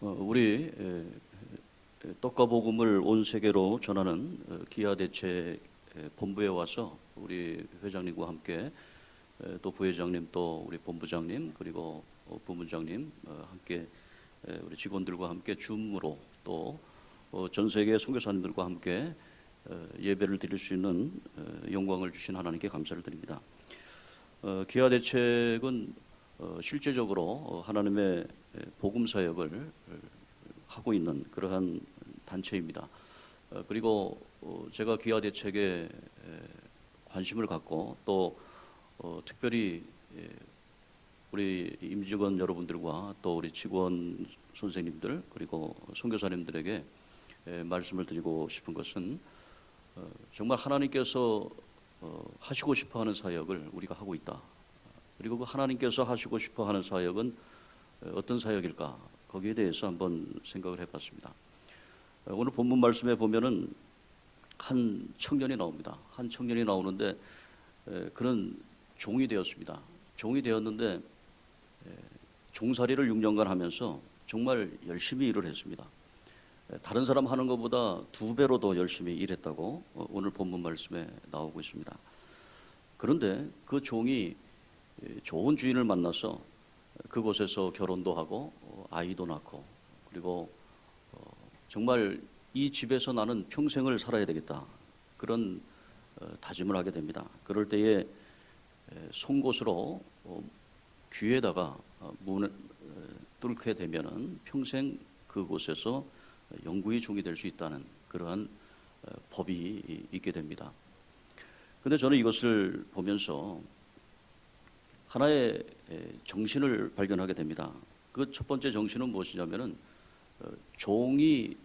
우리 떡과 복음을 온 세계로 전하는 기아대책 본부에 와서 우리 회장님과 함께 또 부회장님 또 우리 본부장님 그리고 부문장님 함께 우리 직원들과 함께 줌으로 또 전 세계 선교사님들과 함께 예배를 드릴 수 있는 영광을 주신 하나님께 감사를 드립니다. 기아대책은 실제적으로 하나님의 복음 사역을 하고 있는 그러한 단체입니다. 그리고 제가 기아대책에 관심을 갖고 또 특별히 우리 임직원 여러분들과 또 우리 직원 선생님들 그리고 선교사님들에게 말씀을 드리고 싶은 것은 정말 하나님께서 하시고 싶어하는 사역을 우리가 하고 있다. 그리고 그 하나님께서 하시고 싶어하는 사역은 어떤 사역일까? 거기에 대해서 한번 생각을 해봤습니다. 오늘 본문 말씀에 보면은 한 청년이 나옵니다. 한 청년이 나오는데 그는 종이 되었습니다. 종이 되었는데 종살이를 6년간 하면서 정말 열심히 일을 했습니다. 다른 사람 하는 것보다 2배로 더 열심히 일했다고 오늘 본문 말씀에 나오고 있습니다. 그런데 그 종이 좋은 주인을 만나서 그곳에서 결혼도 하고 아이도 낳고 그리고 정말 이 집에서 나는 평생을 살아야 되겠다 그런 다짐을 하게 됩니다. 그럴 때에 송곳으로 귀에다가 문을 뚫게 되면은 평생 그곳에서 영구히 종이 될 수 있다는 그러한 법이 있게 됩니다. 근데 저는 이것을 보면서 하나의 정신을 발견하게 됩니다. 그 첫 번째 정신은 무엇이냐면은 종이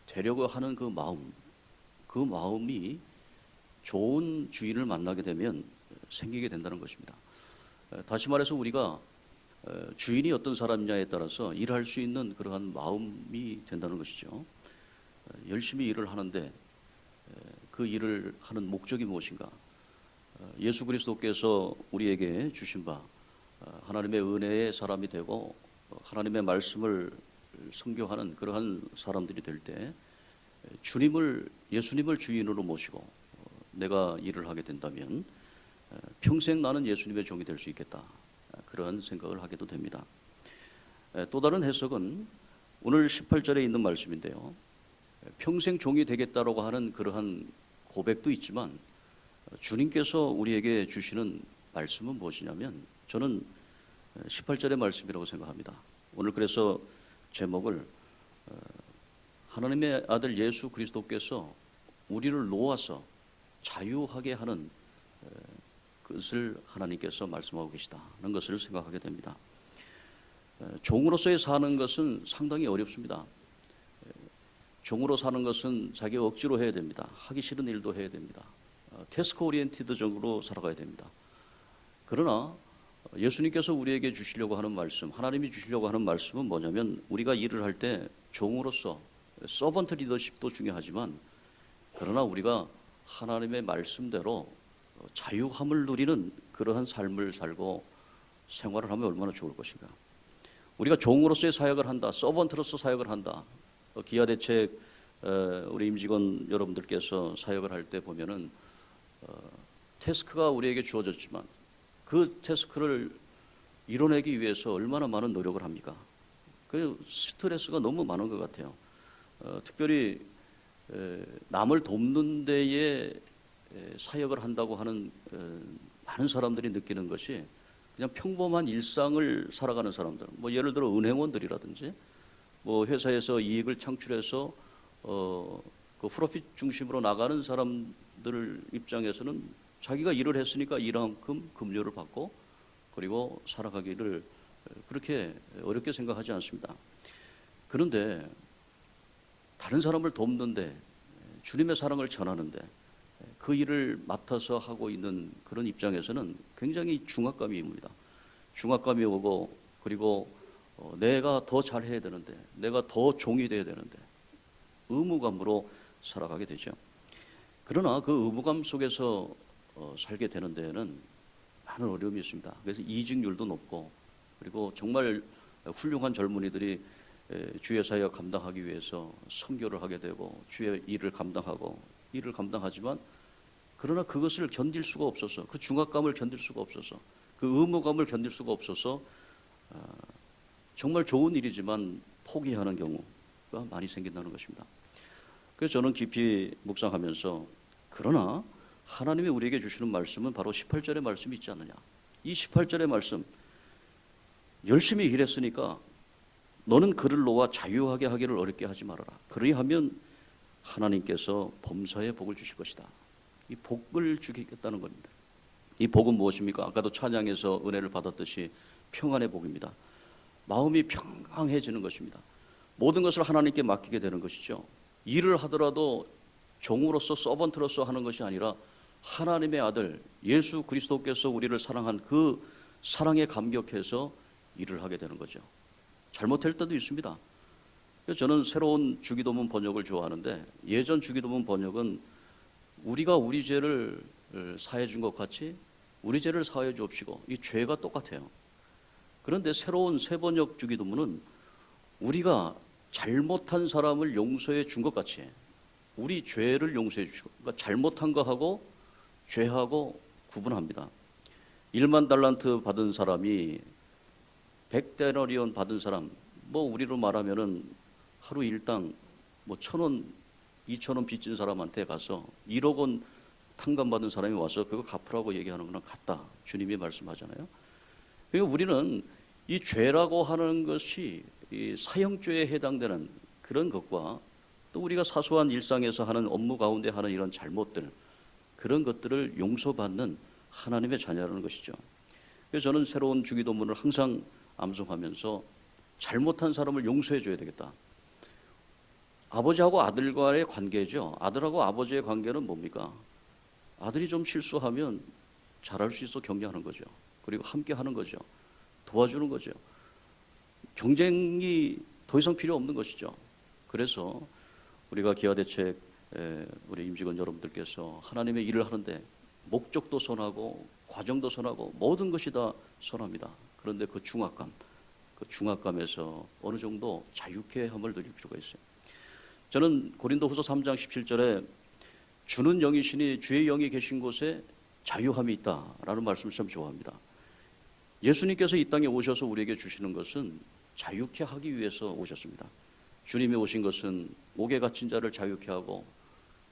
되려고 하는 그 마음이 좋은 주인을 만나게 되면 생기게 된다는 것입니다. 다시 말해서 우리가 주인이 어떤 사람이냐에 따라서 일할 수 있는 그러한 마음이 된다는 것이죠. 열심히 일을 하는데 그 일을 하는 목적이 무엇인가? 예수 그리스도께서 우리에게 주신 바 하나님의 은혜의 사람이 되고 하나님의 말씀을 선교하는 그러한 사람들이 될 때 예수님을 주인으로 모시고 내가 일을 하게 된다면 평생 나는 예수님의 종이 될 수 있겠다. 그런 생각을 하게도 됩니다. 또 다른 해석은 오늘 18절에 있는 말씀인데요. 평생 종이 되겠다라고 하는 그러한 고백도 있지만 주님께서 우리에게 주시는 말씀은 무엇이냐면 저는 18절의 말씀이라고 생각합니다. 오늘 그래서 제목을 하나님의 아들 예수 그리스도께서 우리를 놓아서 자유하게 하는 그것을 하나님께서 말씀하고 계시다는 것을 생각하게 됩니다. 종으로서의 사는 것은 상당히 어렵습니다. 종으로 사는 것은 자기가 억지로 해야 됩니다. 하기 싫은 일도 해야 됩니다. 태스크 오리엔티드적으로 살아가야 됩니다. 그러나 예수님께서 우리에게 주시려고 하는 말씀, 하나님이 주시려고 하는 말씀은 뭐냐면 우리가 일을 할 때 종으로서 서번트 리더십도 중요하지만 그러나 우리가 하나님의 말씀대로 자유함을 누리는 그러한 삶을 살고 생활을 하면 얼마나 좋을 것인가. 우리가 종으로서의 사역을 한다, 서번트로서 사역을 한다. 기아대책 우리 임직원 여러분들께서 사역을 할 때 보면은 태스크가 우리에게 주어졌지만 그 태스크를 이뤄내기 위해서 얼마나 많은 노력을 합니까? 그 스트레스가 너무 많은 것 같아요. 특별히 남을 돕는 데에 사역을 한다고 하는 많은 사람들이 느끼는 것이 그냥 평범한 일상을 살아가는 사람들, 뭐 예를 들어 은행원들이라든지 뭐 회사에서 이익을 창출해서 그 프로핏 중심으로 나가는 사람들 입장에서는 자기가 일을 했으니까 이만큼 급료를 받고 그리고 살아가기를 그렇게 어렵게 생각하지 않습니다. 그런데 다른 사람을 돕는데 주님의 사랑을 전하는데 그 일을 맡아서 하고 있는 그런 입장에서는 굉장히 중압감이 옵니다. 중압감이 오고 그리고 내가 더 잘해야 되는데 내가 더 종이 돼야 되는데 의무감으로 살아가게 되죠. 그러나 그 의무감 속에서 살게 되는 데에는 많은 어려움이 있습니다. 그래서 이직률도 높고 그리고 정말 훌륭한 젊은이들이 주의 사역 감당하기 위해서 선교를 하게 되고 주의 일을 감당하고 일을 감당하지만 그러나 그것을 견딜 수가 없어서 그 중압감을 견딜 수가 없어서 그 의무감을 견딜 수가 없어서 정말 좋은 일이지만 포기하는 경우가 많이 생긴다는 것입니다. 그래서 저는 깊이 묵상하면서 그러나 하나님이 우리에게 주시는 말씀은 바로 18절의 말씀이 있지 않느냐. 이 18절의 말씀 열심히 일했으니까 너는 그를 놓아 자유하게 하기를 어렵게 하지 말아라. 그리하면 하나님께서 범사에 복을 주실 것이다. 이 복을 주겠다는 겁니다. 이 복은 무엇입니까? 아까도 찬양에서 은혜를 받았듯이 평안의 복입니다. 마음이 평강해지는 것입니다. 모든 것을 하나님께 맡기게 되는 것이죠. 일을 하더라도 종으로서 서번트로서 하는 것이 아니라 하나님의 아들 예수 그리스도께서 우리를 사랑한 그 사랑에 감격해서 일을 하게 되는 거죠. 잘못될 때도 있습니다. 그래서 저는 새로운 주기도문 번역을 좋아하는데 예전 주기도문 번역은 우리가 우리 죄를 사해 준 것 같이 우리 죄를 사해 주옵시고 이 죄가 똑같아요. 그런데 새로운 새 번역 주기도문은 우리가 잘못한 사람을 용서해 준 것 같이 우리 죄를 용서해 주시고 그러니까 잘못한 거하고 죄하고 구분합니다. 1만 달란트 받은 사람이 100데나리온 받은 사람 뭐 우리로 말하면은 하루 일당 뭐 1,000원 2,000원 빚진 사람한테 가서 1억 원 탕감 받은 사람이 와서 그거 갚으라고 얘기하는 거랑 같다. 주님이 말씀하잖아요. 그러니까 우리는 이 죄라고 하는 것이 이 사형죄에 해당되는 그런 것과 또 우리가 사소한 일상에서 하는 업무 가운데 하는 이런 잘못들 그런 것들을 용서받는 하나님의 자녀라는 것이죠. 그래서 저는 새로운 주기도문을 항상 암송하면서 잘못한 사람을 용서해 줘야 되겠다. 아버지하고 아들과의 관계죠. 아들하고 아버지의 관계는 뭡니까? 아들이 좀 실수하면 잘할 수 있어 격려하는 거죠. 그리고 함께 하는 거죠. 도와주는 거죠. 경쟁이 더 이상 필요 없는 것이죠. 그래서 우리가 기아대책 우리 임직원 여러분들께서 하나님의 일을 하는데 목적도 선하고 과정도 선하고 모든 것이 다 선합니다. 그런데 그 중압감에서 어느 정도 자유케 함을 누릴 필요가 있어요. 저는 고린도후서 3장 17절에 주는 영이시니 주의 영이 계신 곳에 자유함이 있다라는 말씀을 참 좋아합니다. 예수님께서 이 땅에 오셔서 우리에게 주시는 것은 자유케 하기 위해서 오셨습니다. 주님이 오신 것은 옥에 갇힌 자를 자유케 하고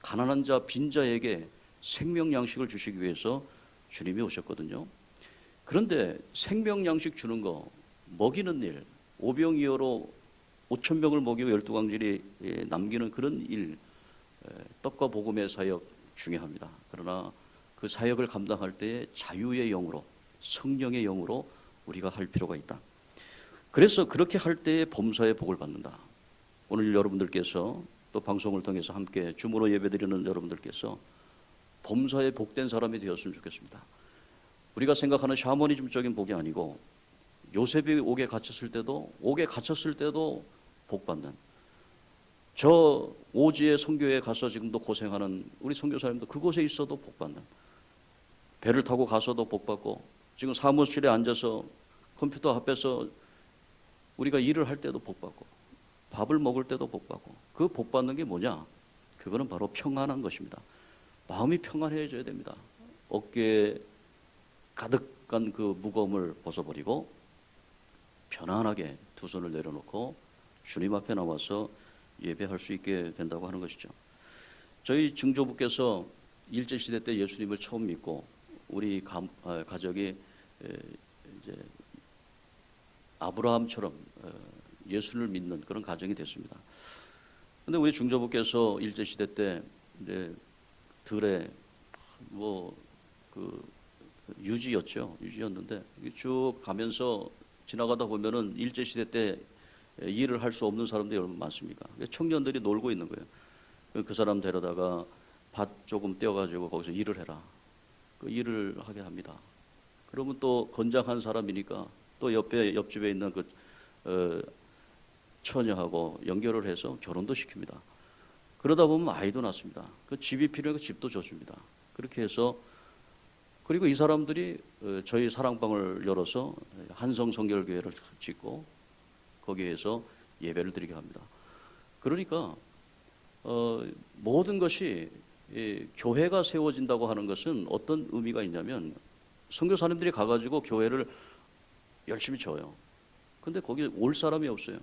가난한 자, 빈자에게 생명 양식을 주시기 위해서 주님이 오셨거든요. 그런데 생명 양식 주는 거, 먹이는 일, 오병이어로 5,000명을 먹이고 12광질이 남기는 그런 일, 떡과 복음의 사역 중요합니다. 그러나 그 사역을 감당할 때에 자유의 영으로, 성령의 영으로 우리가 할 필요가 있다. 그래서 그렇게 할 때에 범사의 복을 받는다. 오늘 여러분들께서 또 방송을 통해서 함께 주문으로 예배드리는 여러분들께서 범사에 복된 사람이 되었으면 좋겠습니다. 우리가 생각하는 샤머니즘적인 복이 아니고 요셉이 옥에 갇혔을 때도 복받는 저 오지의 선교에 가서 지금도 고생하는 우리 선교사님도 그곳에 있어도 복받는 배를 타고 가서도 복받고 지금 사무실에 앉아서 컴퓨터 앞에서 우리가 일을 할 때도 복받고 밥을 먹을 때도 복받고 그 복받는 게 뭐냐? 그거는 바로 평안한 것입니다. 마음이 평안해져야 됩니다. 어깨에 가득한 그 무거움을 벗어버리고 편안하게 두 손을 내려놓고 주님 앞에 나와서 예배할 수 있게 된다고 하는 것이죠. 저희 증조부께서 일제시대 때 예수님을 처음 믿고 우리 가족이 이제 아브라함처럼 예수를 믿는 그런 가정이 됐습니다. 그런데 우리 중조부께서 일제시대 때 이제 들에 유지였는데 쭉 가면서 지나가다 보면은 일제시대 때 일을 할 수 없는 사람들이 얼마나 많습니까? 청년들이 놀고 있는 거예요. 그 사람 데려다가 밭 조금 떼어가지고 거기서 일을 해라. 그 일을 하게 합니다. 그러면 또 건장한 사람이니까 또 옆집에 있는 그 처녀하고 연결을 해서 결혼도 시킵니다. 그러다 보면 아이도 낳습니다. 그 집이 필요하니까 집도 줘줍니다. 그렇게 해서 그리고 이 사람들이 저희 사랑방을 열어서 한성 성결교회를 짓고 거기에서 예배를 드리게 합니다. 그러니까 모든 것이 교회가 세워진다고 하는 것은 어떤 의미가 있냐면 선교사님들이 가가지고 교회를 열심히 져요. 근데 거기 올 사람이 없어요.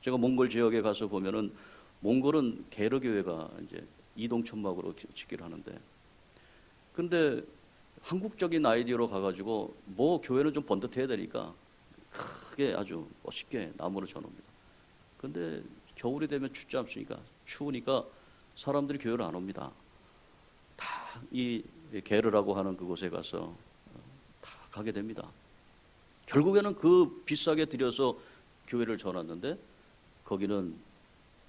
제가 몽골 지역에 가서 보면은 몽골은 게르 교회가 이제 이동천막으로 짓기를 하는데, 근데 한국적인 아이디어로 가가지고 뭐 교회는 좀 번듯해야 되니까 크게 아주 멋있게 나무를 쳐놓습니다. 근데 겨울이 되면 춥지 않습니까? 추우니까 사람들이 교회를 안 옵니다. 다 이 게르라고 하는 그곳에 가서 다 가게 됩니다. 결국에는 그 비싸게 들여서 교회를 전놨는데 거기는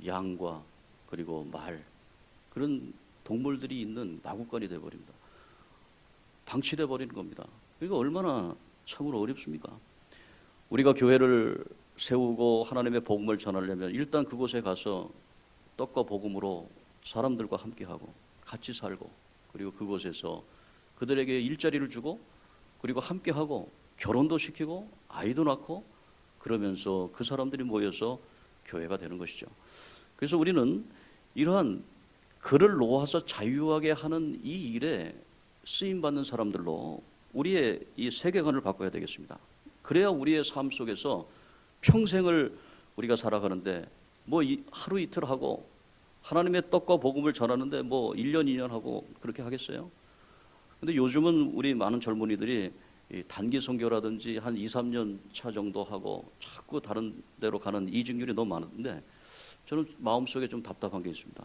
양과 그리고 말, 그런 동물들이 있는 마구간이 되어버립니다. 방치돼 버리는 겁니다. 그러니까 얼마나 참으로 어렵습니까? 우리가 교회를 세우고 하나님의 복음을 전하려면 일단 그곳에 가서 떡과 복음으로 사람들과 함께하고 같이 살고, 그리고 그곳에서 그들에게 일자리를 주고, 그리고 함께하고 결혼도 시키고 아이도 낳고, 그러면서 그 사람들이 모여서 교회가 되는 것이죠. 그래서 우리는 이러한 그를 놓아서 자유하게 하는 이 일에 쓰임받는 사람들로 우리의 이 세계관을 바꿔야 되겠습니다. 그래야 우리의 삶 속에서 평생을 우리가 살아가는데 뭐 하루 이틀 하고 하나님의 떡과 복음을 전하는데 뭐 1년 2년 하고 그렇게 하겠어요? 근데 요즘은 우리 많은 젊은이들이 단기 선교라든지 한 2, 3년 차 정도 하고 자꾸 다른 데로 가는 이직률이 너무 많은데, 저는 마음속에 좀 답답한 게 있습니다.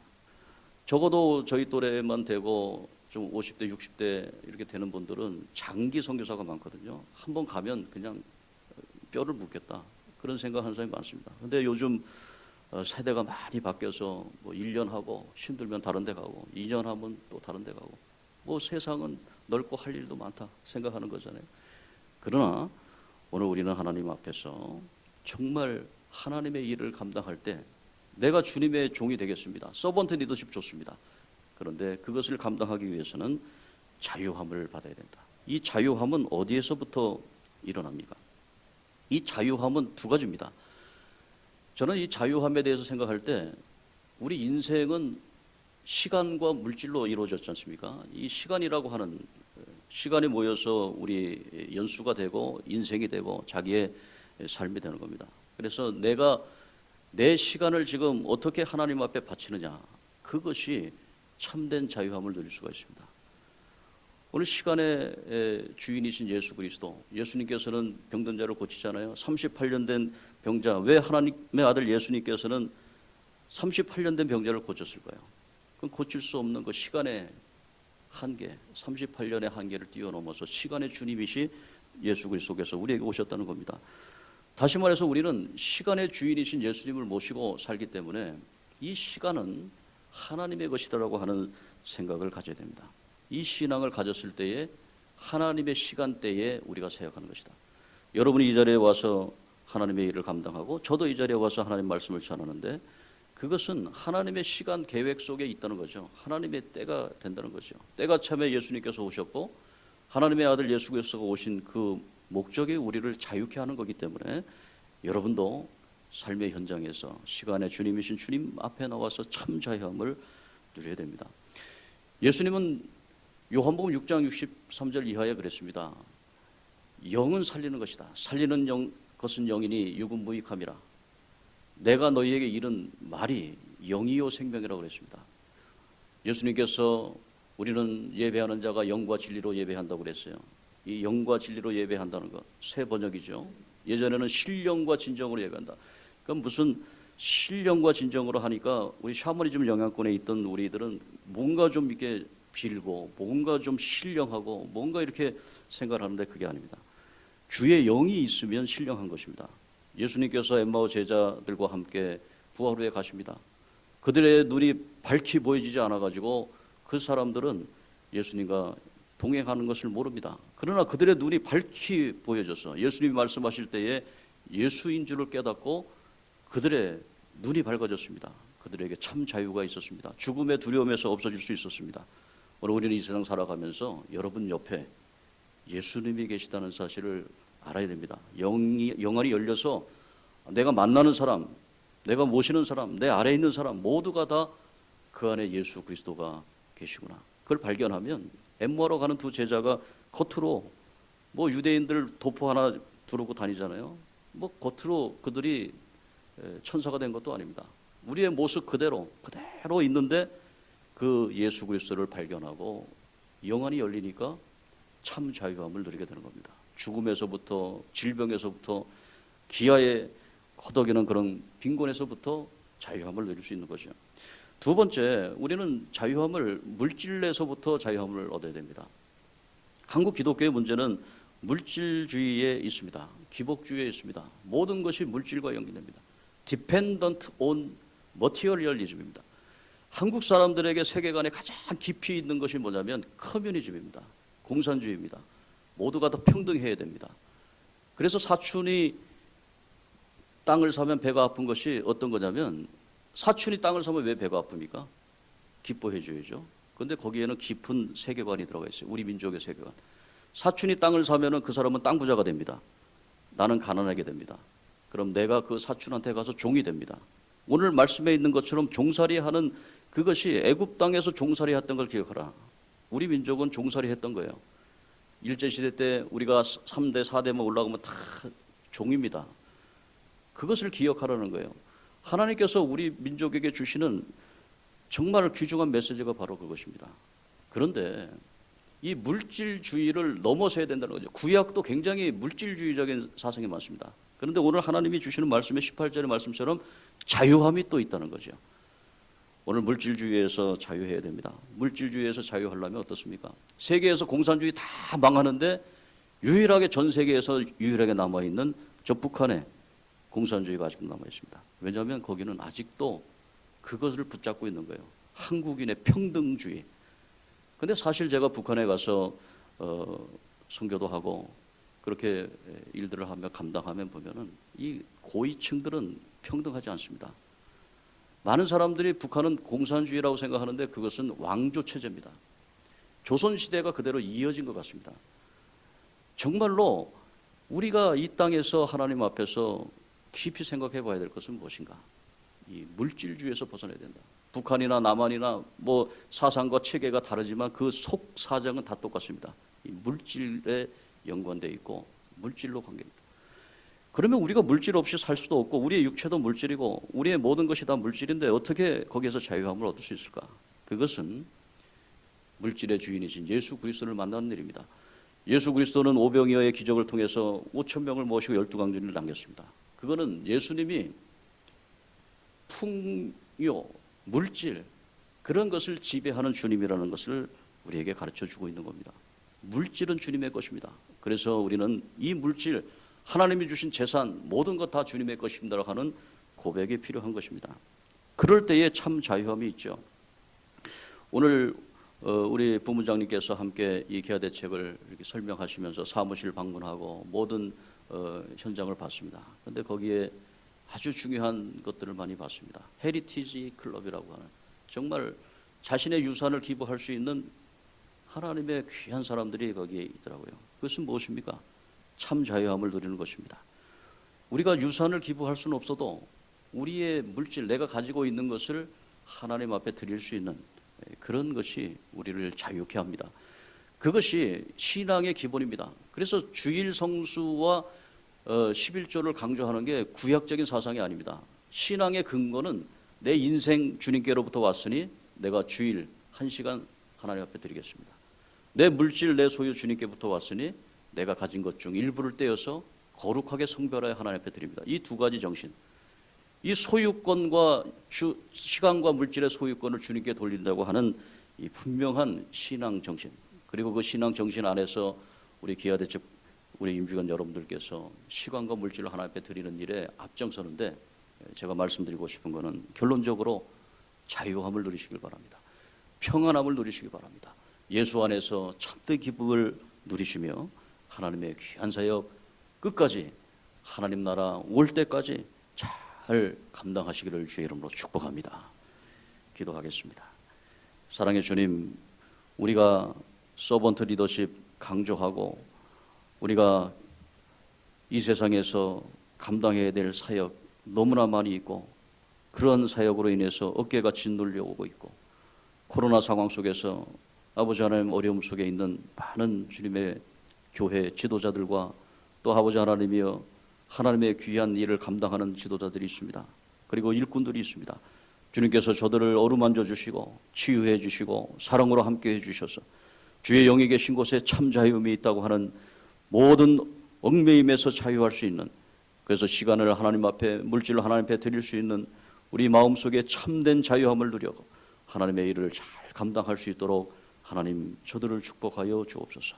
적어도 저희 또래만 되고 좀 50대, 60대 이렇게 되는 분들은 장기 선교사가 많거든요. 한번 가면 그냥 뼈를 묻겠다, 그런 생각하는 사람이 많습니다. 근데 요즘 세대가 많이 바뀌어서 뭐 1년 하고 힘들면 다른 데 가고 2년 하면 또 다른 데 가고, 뭐 세상은 넓고 할 일도 많다 생각하는 거잖아요. 그러나 오늘 우리는 하나님 앞에서 정말 하나님의 일을 감당할 때 내가 주님의 종이 되겠습니다. 서번트 리더십 좋습니다. 그런데 그것을 감당하기 위해서는 자유함을 받아야 된다. 이 자유함은 어디에서부터 일어납니까? 이 자유함은 두 가지입니다. 저는 이 자유함에 대해서 생각할 때 우리 인생은 시간과 물질로 이루어졌지 않습니까? 이 시간이라고 하는, 시간이 모여서 우리 연수가 되고 인생이 되고 자기의 삶이 되는 겁니다. 그래서 내가 내 시간을 지금 어떻게 하나님 앞에 바치느냐, 그것이 참된 자유함을 누릴 수가 있습니다. 오늘 시간의 주인이신 예수 그리스도, 예수님께서는 병든 자를 고치잖아요. 38년 된 병자, 왜 하나님의 아들 예수님께서는 38년 된 병자를 고쳤을까요? 그건 고칠 수 없는 그 시간의 한계, 38년의 한계를 뛰어넘어서 시간의 주님이시 예수 그리스도께서 우리에게 오셨다는 겁니다. 다시 말해서 우리는 시간의 주인이신 예수님을 모시고 살기 때문에 이 시간은 하나님의 것이다라고 하는 생각을 가져야 됩니다. 이 신앙을 가졌을 때에 하나님의 시간대에 우리가 생각하는 것이다. 여러분이 이 자리에 와서 하나님의 일을 감당하고 저도 이 자리에 와서 하나님 말씀을 전하는데, 그것은 하나님의 시간 계획 속에 있다는 거죠. 하나님의 때가 된다는 거죠. 때가 참에 예수님께서 오셨고 하나님의 아들 예수 그리스도가 오신 그 목적이 우리를 자유케 하는 거기 때문에 여러분도 삶의 현장에서 시간의 주님이신 주님 앞에 나와서 참 자유함을 누려야 됩니다. 예수님은 요한복음 6장 63절 이하에 그랬습니다. 영은 살리는 것이다. 살리는 것은 영이니 육은 무익함이라. 내가 너희에게 이른 말이 영이요 생명이라고 그랬습니다. 예수님께서 우리는 예배하는 자가 영과 진리로 예배한다고 그랬어요. 이 영과 진리로 예배한다는 것, 새 번역이죠. 예전에는 신령과 진정으로 예배한다. 그럼 무슨 신령과 진정으로 하니까 우리 샤머니즘 영향권에 있던 우리들은 뭔가 좀 이렇게 빌고 뭔가 좀 신령하고 뭔가 이렇게 생각을 하는데 그게 아닙니다. 주의 영이 있으면 신령한 것입니다. 예수님께서 엠마오 제자들과 함께 부활 후에 가십니다. 그들의 눈이 밝히 보여지지 않아가지고 그 사람들은 예수님과 동행하는 것을 모릅니다. 그러나 그들의 눈이 밝히 보여져서 예수님이 말씀하실 때에 예수인 줄을 깨닫고 그들의 눈이 밝아졌습니다. 그들에게 참 자유가 있었습니다. 죽음의 두려움에서 없어질 수 있었습니다. 오늘 우리는 이 세상 살아가면서 여러분 옆에 예수님이 계시다는 사실을 알아야 됩니다. 영안이 열려서 내가 만나는 사람, 내가 모시는 사람, 내 아래에 있는 사람 모두가 다 그 안에 예수 그리스도가 계시구나. 그걸 발견하면 엠모하러 가는 두 제자가 겉으로 뭐 유대인들 도포 하나 두르고 다니잖아요. 뭐 겉으로 그들이 천사가 된 것도 아닙니다. 우리의 모습 그대로 있는데 그 예수 그리스도를 발견하고 영안이 열리니까 참 자유함을 누리게 되는 겁니다. 죽음에서부터, 질병에서부터, 기아에 허덕이는 그런 빈곤에서부터 자유함을 누릴 수 있는 거죠. 두 번째, 우리는 자유함을 물질에서부터 자유함을 얻어야 됩니다. 한국 기독교의 문제는 물질주의에 있습니다. 기복주의에 있습니다. 모든 것이 물질과 연결됩니다. Dependent on materialism입니다. 한국 사람들에게 세계관에 가장 깊이 있는 것이 뭐냐면 커뮤니즘입니다. 공산주의입니다. 모두가 다 평등해야 됩니다. 그래서 사촌이 땅을 사면 배가 아픈 것이 어떤 거냐면, 사촌이 땅을 사면 왜 배가 아픕니까? 기뻐해 줘야죠. 그런데 거기에는 깊은 세계관이 들어가 있어요. 우리 민족의 세계관. 사촌이 땅을 사면은 그 사람은 땅 부자가 됩니다. 나는 가난하게 됩니다. 그럼 내가 그 사촌한테 가서 종이 됩니다. 오늘 말씀에 있는 것처럼 종살이하는 그것이 애굽 땅에서 종살이했던 걸 기억하라. 우리 민족은 종살이했던 거예요. 일제시대 때 우리가 3대, 4대만 올라가면 다 종입니다. 그것을 기억하라는 거예요. 하나님께서 우리 민족에게 주시는 정말 귀중한 메시지가 바로 그것입니다. 그런데 이 물질주의를 넘어서야 된다는 거죠. 구약도 굉장히 물질주의적인 사상이 많습니다. 그런데 오늘 하나님이 주시는 말씀의 18절의 말씀처럼 자유함이 또 있다는 거죠. 오늘 물질주의에서 자유해야 됩니다. 물질주의에서 자유하려면 어떻습니까? 세계에서 공산주의 다 망하는데 유일하게 전 세계에서 유일하게 남아있는 저 북한에 공산주의가 아직도 남아있습니다. 왜냐하면 거기는 아직도 그것을 붙잡고 있는 거예요. 한국인의 평등주의. 근데 사실 제가 북한에 가서 선교도 하고 그렇게 일들을 하며 감당하면 보면은 이 고위층들은 평등하지 않습니다. 많은 사람들이 북한은 공산주의라고 생각하는데 그것은 왕조 체제입니다. 조선시대가 그대로 이어진 것 같습니다. 정말로 우리가 이 땅에서 하나님 앞에서 깊이 생각해 봐야 될 것은 무엇인가? 이 물질주의에서 벗어나야 된다. 북한이나 남한이나 뭐 사상과 체계가 다르지만 그 속 사정은 다 똑같습니다. 이 물질에 연관되어 있고 물질로 관계입니다. 그러면 우리가 물질 없이 살 수도 없고 우리의 육체도 물질이고 우리의 모든 것이 다 물질인데 어떻게 거기에서 자유함을 얻을 수 있을까? 그것은 물질의 주인이신 예수 그리스도를 만나는 일입니다. 예수 그리스도는 오병이어의 기적을 통해서 5천 명을 모시고 12강진을 남겼습니다. 그거는 예수님이 풍요, 물질 그런 것을 지배하는 주님이라는 것을 우리에게 가르쳐주고 있는 겁니다. 물질은 주님의 것입니다. 그래서 우리는 이 물질, 하나님이 주신 재산 모든 것 다 주님의 것입니다라고 하는 고백이 필요한 것입니다. 그럴 때에 참 자유함이 있죠. 오늘 우리 부문장님께서 함께 이 기아대책을 이렇게 설명하시면서 사무실 방문하고 모든 현장을 봤습니다. 그런데 거기에 아주 중요한 것들을 많이 봤습니다. 헤리티지 클럽이라고 하는 정말 자신의 유산을 기부할 수 있는 하나님의 귀한 사람들이 거기에 있더라고요. 그것은 무엇입니까? 참 자유함을 누리는 것입니다. 우리가 유산을 기부할 수는 없어도 우리의 물질, 내가 가지고 있는 것을 하나님 앞에 드릴 수 있는 그런 것이 우리를 자유케 합니다. 그것이 신앙의 기본입니다. 그래서 주일 성수와 11조를 강조하는 게 구약적인 사상이 아닙니다. 신앙의 근거는 내 인생 주님께로부터 왔으니 내가 주일 1시간 하나님 앞에 드리겠습니다. 내 물질, 내 소유 주님께부터 왔으니 내가 가진 것 중 일부를 떼어서 거룩하게 성별하여 하나님 앞에 드립니다. 이 두 가지 정신, 이 소유권과 시간과 물질의 소유권을 주님께 돌린다고 하는 이 분명한 신앙 정신, 그리고 그 신앙 정신 안에서 우리 기아대책 우리 임직원 여러분들께서 시간과 물질을 하나님 앞에 드리는 일에 앞장서는데 제가 말씀드리고 싶은 것은 결론적으로 자유함을 누리시길 바랍니다. 평안함을 누리시기 바랍니다. 예수 안에서 참된 기쁨을 누리시며 하나님의 귀한 사역 끝까지 하나님 나라 올 때까지 잘 감당하시기를 주의 이름으로 축복합니다. 기도하겠습니다. 사랑의 주님, 우리가 서번트 리더십 강조하고 우리가 이 세상에서 감당해야 될 사역 너무나 많이 있고 그런 사역으로 인해서 어깨가 짓눌려오고 있고 코로나 상황 속에서 아버지 하나님 어려움 속에 있는 많은 주님의 교회 지도자들과 또 아버지 하나님이여 하나님의 귀한 일을 감당하는 지도자들이 있습니다. 그리고 일꾼들이 있습니다. 주님께서 저들을 어루만져 주시고 치유해 주시고 사랑으로 함께해 주셔서 주의 영이 계신 곳에 참 자유함이 있다고 하는 모든 얽매임에서 자유할 수 있는, 그래서 시간을 하나님 앞에, 물질을 하나님 앞에 드릴 수 있는 우리 마음속에 참된 자유함을 누려고 하나님의 일을 잘 감당할 수 있도록 하나님 저들을 축복하여 주옵소서.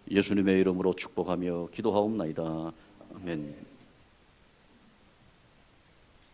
예수님의 이름으로 축복하며 기도하옵나이다. 아멘.